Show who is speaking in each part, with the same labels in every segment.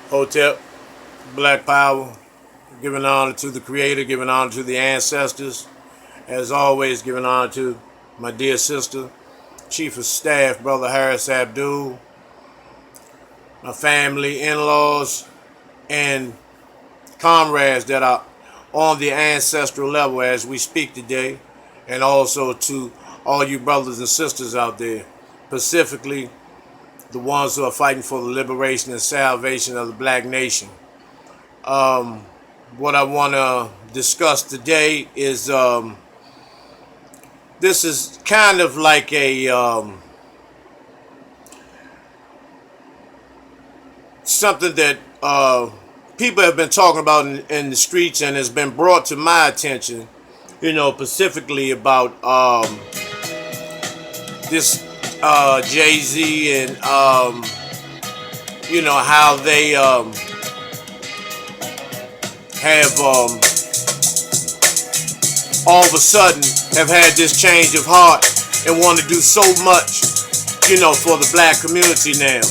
Speaker 1: Hotep, Black Power, giving honor to the Creator, giving honor to the ancestors. As always, giving honor to my dear sister, Chief of Staff, Brother Harris Abdul, my family, in-laws, and comrades that are on the ancestral level as we speak today, and also to all you brothers and sisters out there, specifically the ones who are fighting for the liberation and salvation of the black nation. What I want to discuss today is this is kind of like a something that people have been talking about in the streets and has been brought to my attention, specifically about this Jay-Z and how they have all of a sudden have had this change of heart and want to do so much, for the black community now.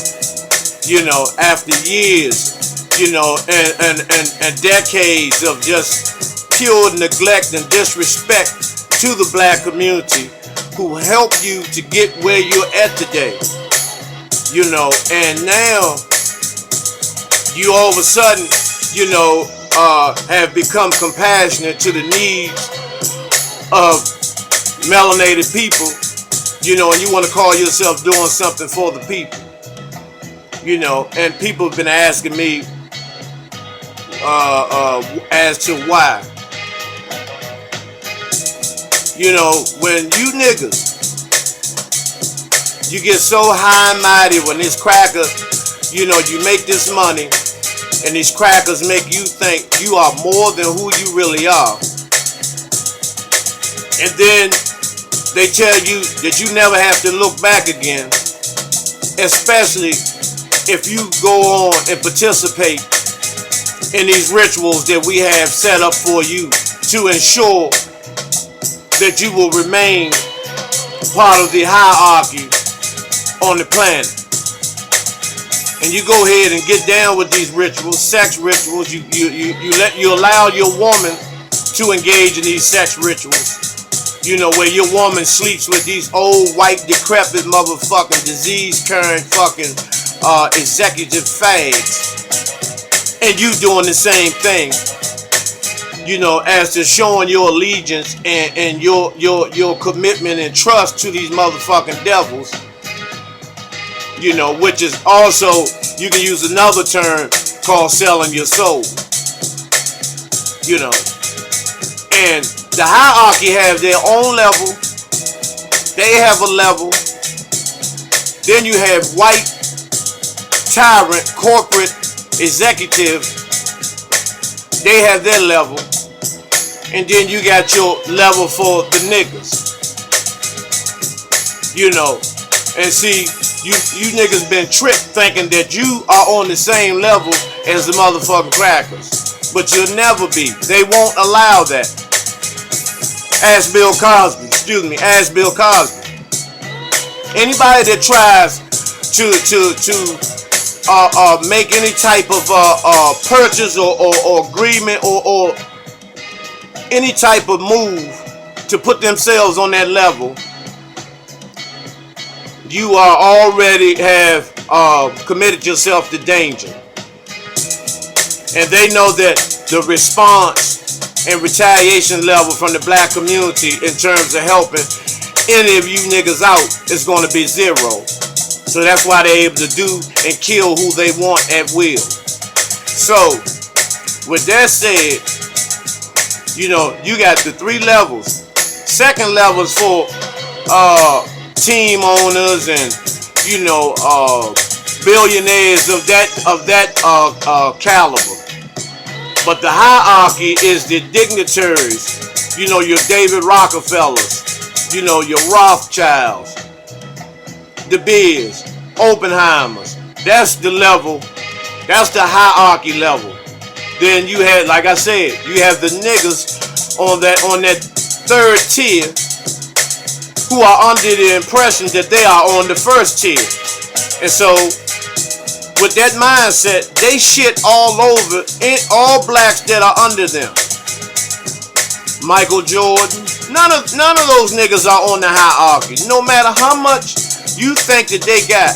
Speaker 1: After years, and decades of just pure neglect and disrespect to the black community who helped you to get where you're at today. And now you all of a sudden, have become compassionate to the needs of melanated people, and you want to call yourself doing something for the people. And people have been asking me as to why. When you niggas, you get so high and mighty when this cracker, you make this money, and these crackers make you think you are more than who you really are. And then they tell you that you never have to look back again, especially if you go on and participate in these rituals that we have set up for you to ensure that you will remain part of the hierarchy on the planet. And you go ahead and get down with these rituals, sex rituals. You allow your woman to engage in these sex rituals. Where your woman sleeps with these old white decrepit motherfucking disease-curing fucking executive fags. And you doing the same thing. As to showing your allegiance and your commitment and trust to these motherfucking devils. Which is also, you can use another term called selling your soul. And the hierarchy have their own level. They have a level. Then you have white, tyrant, corporate, executive. They have their level. And then you got your level for the niggas. And see, you niggas been tricked thinking that you are on the same level as the motherfucking crackers. But you'll never be. They won't allow that. Ask Bill Cosby. Ask Bill Cosby. Anybody that tries to make any type of purchase or agreement or any type of move to put themselves on that level, you are already have committed yourself to danger. And they know that the response and retaliation level from the black community in terms of helping any of you niggas out is going to be zero. So that's why they're able to do and kill who they want at will. So, with that said, you got the three levels. Second level is for team owners and billionaires of that caliber. But the hierarchy is the dignitaries. Your David Rockefellers, your Rothschilds, the Beers, Oppenheimers. That's the level. That's the hierarchy level. Then you had, like I said, you have the niggas on that third tier who are under the impression that they are on the first tier. And so with that mindset, they shit all over all blacks that are under them. Michael Jordan, none of those niggas are on the hierarchy, no matter how much you think that they got,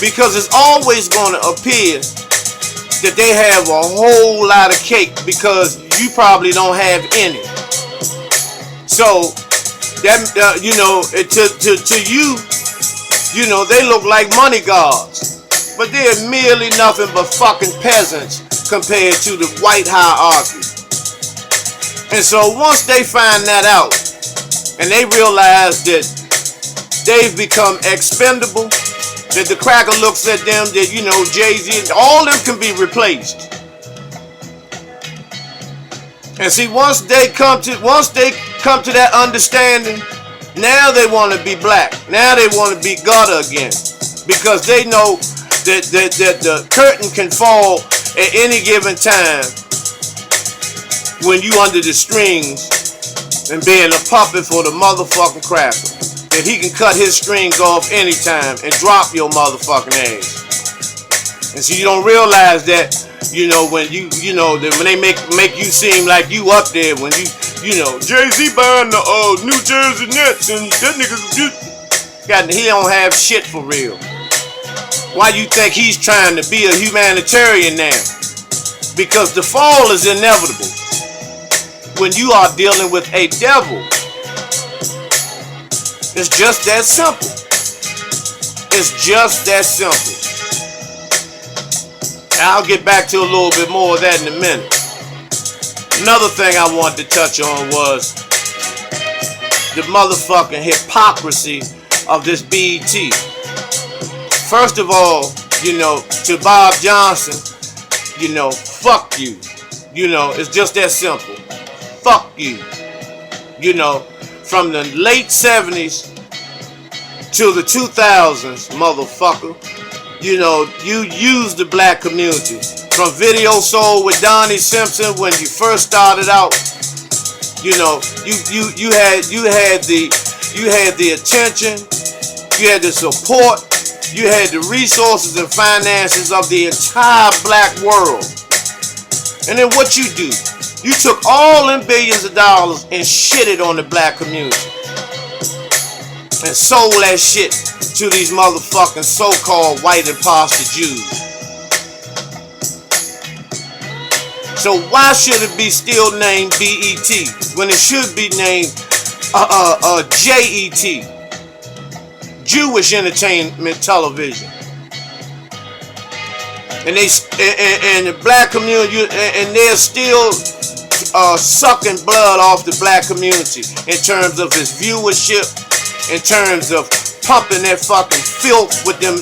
Speaker 1: because it's always going to appear that they have a whole lot of cake because you probably don't have any. So that to you know, they look like money gods, but they're merely nothing but fucking peasants compared to the white hierarchy. And so once they find that out and they realize that they've become expendable, that the cracker looks at them, that, you know, Jay-Z, all them can be replaced. And see, once they come to that understanding, now they want to be black. Now they want to be gutter again, because they know that the curtain can fall at any given time when you under the strings and being a puppet for the motherfucking cracker. That he can cut his strings off anytime and drop your motherfucking ass. And so you don't realize that, you know, when when they make you seem like you up there, when you know, Jay-Z buying the New Jersey Nets and that nigga, he don't have shit for real. Why you think he's trying to be a humanitarian now? Because the fall is inevitable when you are dealing with a devil. It's just that simple. It's just that simple. I'll get back to a little bit more of that in a minute. Another thing I wanted to touch on was the motherfucking hypocrisy of this BET. First of all, you know, to Bob Johnson, you know, fuck you. You know, it's just that simple. Fuck you. You know, from the late 70s to the 2000s, motherfucker, you know, you used the black community. From Video Soul with Donnie Simpson, when you first started out, you know, you had the attention, you had the support, you had the resources and finances of the entire black world. And then what you do? You took all them billions of dollars and shit it on the black community. And sold that shit to these motherfucking so-called white imposter Jews. So why should it be still named BET when it should be named JET? Jewish Entertainment Television. And the black community, and they're still sucking blood off the black community in terms of its viewership, in terms of pumping that fucking filth with them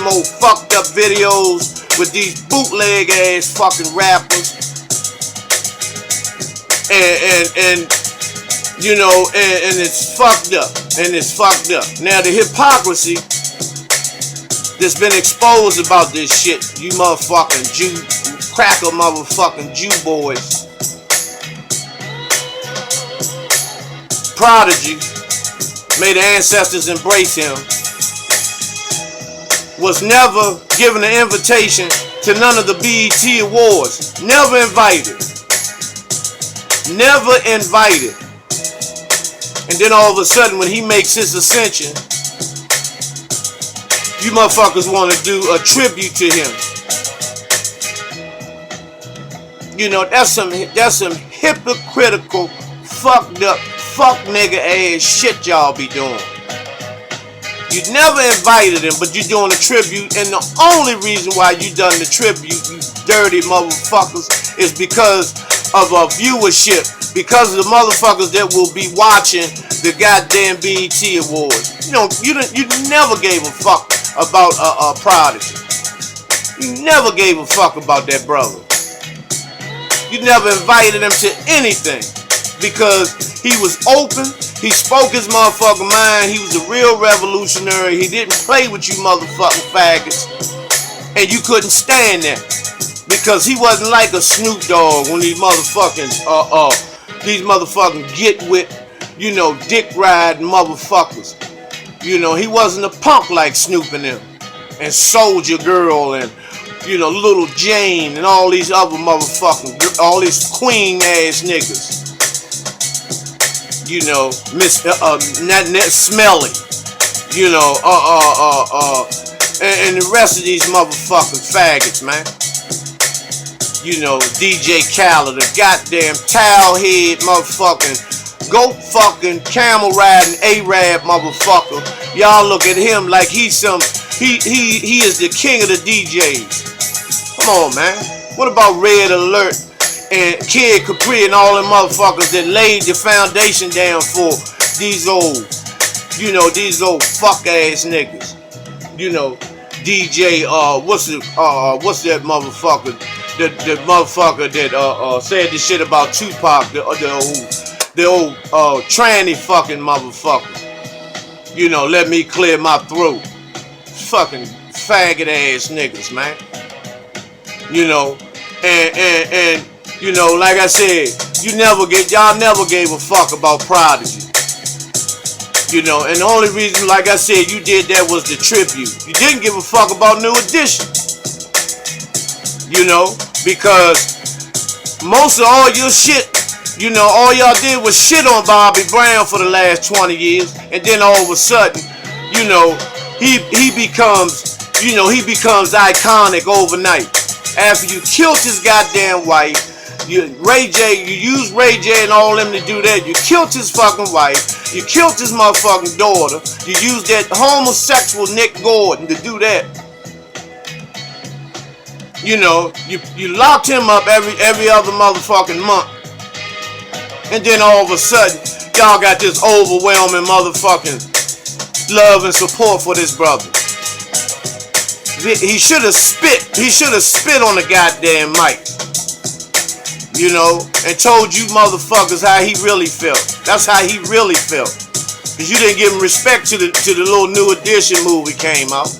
Speaker 1: old fucked up videos with these bootleg ass fucking rappers. And you know, and it's fucked up. And it's fucked up. Now the hypocrisy that's been exposed about this shit, you motherfucking Jew, cracker motherfucking Jew boys. Prodigy, may the ancestors embrace him, was never given an invitation to none of the BET Awards. Never invited. Never invited. And then all of a sudden, when he makes his ascension, you motherfuckers want to do a tribute to him. You know, that's some hypocritical, fucked up, fuck nigga ass shit y'all be doing. You never invited him, but you're doing a tribute, and the only reason why you done the tribute, you dirty motherfuckers, is because of a viewership, because of the motherfuckers that will be watching the goddamn BET Awards. You know, you never gave a fuck about a Prodigy. You never gave a fuck about that brother. You never invited him to anything because he was open. He spoke his motherfucking mind. He was a real revolutionary. He didn't play with you motherfucking faggots. And you couldn't stand that. Because he wasn't like a Snoop Dogg when these motherfucking get with, you know, dick riding motherfuckers. You know, he wasn't a punk like Snoop and them. and Soldier Girl and, you know, Little Jane and all these other motherfucking, all these queen ass niggas. You know, Miss Smelly. You know, and the rest of these motherfucking faggots, man. You know, DJ Khaled, the goddamn towel head motherfucking, goat fucking, camel riding Arab motherfucker. Y'all look at him like he's some, he is the king of the DJs. Come on, man. What about Red Alert and Kid Capri and all them motherfuckers that laid the foundation down for these old, you know, these old fuck ass niggas. You know, DJ, what's that motherfucker? The motherfucker that said this shit about Tupac, the old tranny fucking motherfucker. You know, let me clear my throat. Fucking faggot ass niggas, man. You know, and you know, like I said, y'all never gave a fuck about Prodigy. You know, and the only reason, like I said, you did that was the tribute. You didn't give a fuck about New Edition. You know, because most of all your shit, you know, all y'all did was shit on Bobby Brown for the last 20 years, and then all of a sudden, you know, he becomes iconic overnight. After you killed his goddamn wife, you used Ray J and all them to do that. You killed his fucking wife. You killed his motherfucking daughter. You used that homosexual Nick Gordon to do that. You know, you locked him up every other motherfucking month. And then all of a sudden, y'all got this overwhelming motherfucking love and support for this brother. He should have spit. He should have spit on the goddamn mic. You know, and told you motherfuckers how he really felt. That's how he really felt. Because you didn't give him respect to the little New Edition movie came out.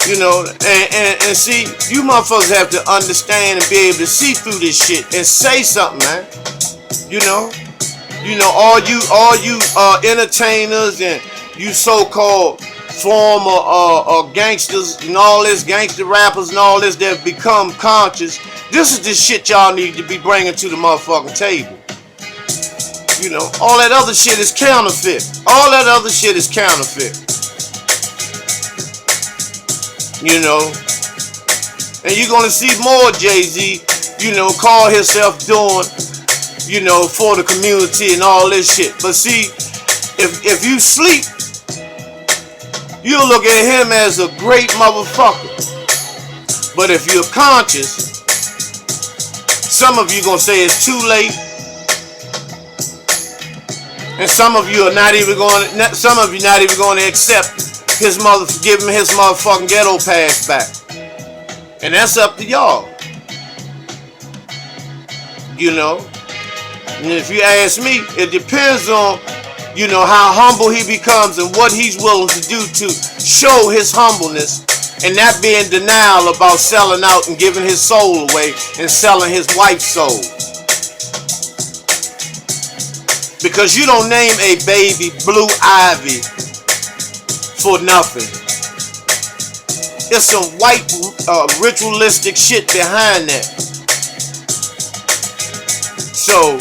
Speaker 1: You know, and see, you motherfuckers have to understand and be able to see through this shit and say something, man. You know, all you entertainers and you so-called former gangsters and all this, gangster rappers and all this that have become conscious. This is the shit y'all need to be bringing to the motherfucking table. You know, all that other shit is counterfeit. All that other shit is counterfeit. You know, and you're gonna see more Jay-Z, you know, call himself doing, you know, for the community and all this shit. But see, if you sleep, you'll look at him as a great motherfucker. But if you're conscious, some of you gonna say it's too late, and some of you are not even going to accept give him his motherfucking ghetto pass back, and that's up to y'all. You know, and if you ask me, it depends on, you know, how humble he becomes and what he's willing to do to show his humbleness and not be in denial about selling out and giving his soul away and selling his wife's soul. Because you don't name a baby Blue Ivy for nothing. There's some white ritualistic shit behind that. So,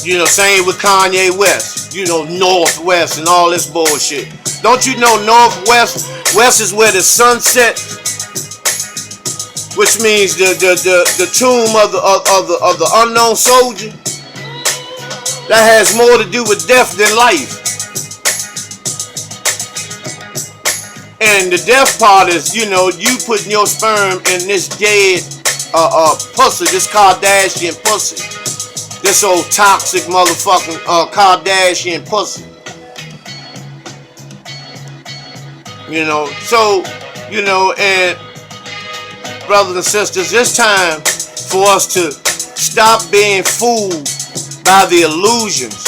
Speaker 1: you know, same with Kanye West. You know, Northwest and all this bullshit. Don't you know Northwest? West is where the sun sets, which means the tomb of the unknown soldier. That has more to do with death than life. And the death part is, you know, you putting your sperm in this dead pussy, this Kardashian pussy. This old toxic motherfucking Kardashian pussy. You know, so, you know, and brothers and sisters, it's time for us to stop being fooled by the illusions.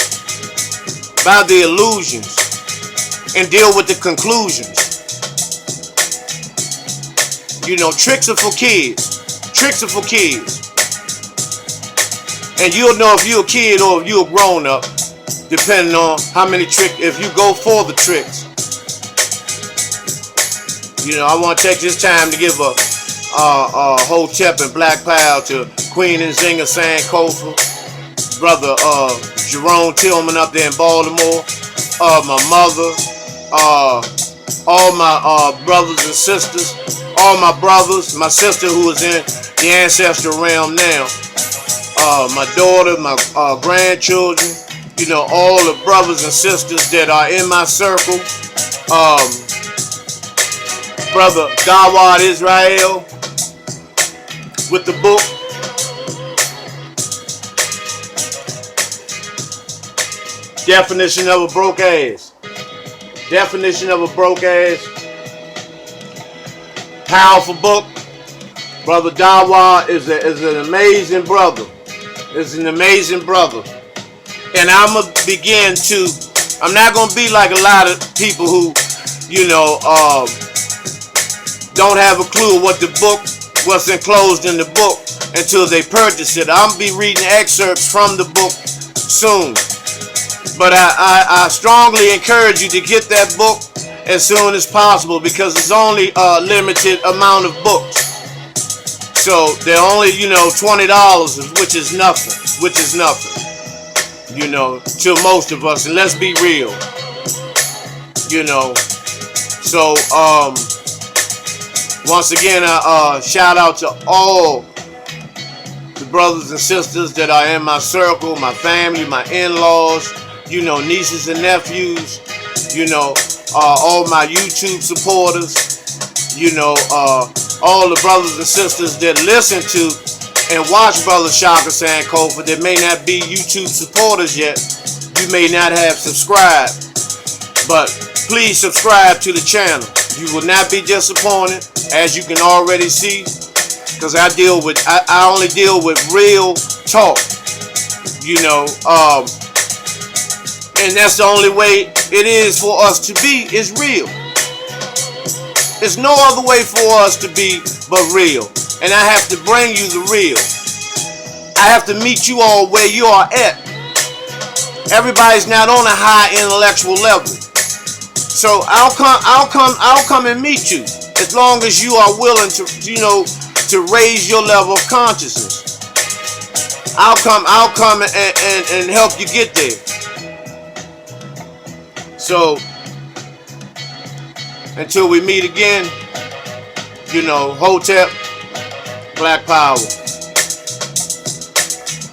Speaker 1: And deal with the conclusions. You know, tricks are for kids. And you'll know if you're a kid or if you're a grown up, depending on how many tricks, if you go for the tricks. You know, I want to take this time to give a Hotep and Black Power to Queen and Zinger Sankofa, brother Jerome Tillman up there in Baltimore, my mother, all my brothers and sisters, all my brothers, my sister who is in the ancestral realm now, my daughter, my grandchildren, you know, all the brothers and sisters that are in my circle, brother Gawad Israel with the book, Definition of a Broke Ass. Definition of a Broke Ass. Powerful book. Brother Dawa is an amazing brother. Is an amazing brother. And I'm going to begin to, I'm not going to be like a lot of people who, you know, don't have a clue what the book, what's enclosed in the book until they purchase it. I'm going to be reading excerpts from the book soon. But I strongly encourage you to get that book as soon as possible because it's only a limited amount of books. So they're only, you know, $20, which is nothing. Which is nothing. You know, to most of us. And let's be real. You know. So, once again, shout out to all the brothers and sisters that are in my circle, my family, my in-laws, you know, nieces and nephews, you know, all my YouTube supporters, you know, all the brothers and sisters that listen to and watch Brother Shaka Sankofa that may not be YouTube supporters yet. You may not have subscribed, but please subscribe to the channel. You will not be disappointed, as you can already see, because I only deal with real talk, you know, and that's the only way it is for us to be, is real. There's no other way for us to be but real. And I have to bring you the real. I have to meet you all where you are at. Everybody's not on a high intellectual level. So I'll come and meet you as long as you are willing to, you know, to raise your level of consciousness. I'll come and help you get there. So, until we meet again, you know, Hotep, Black Power.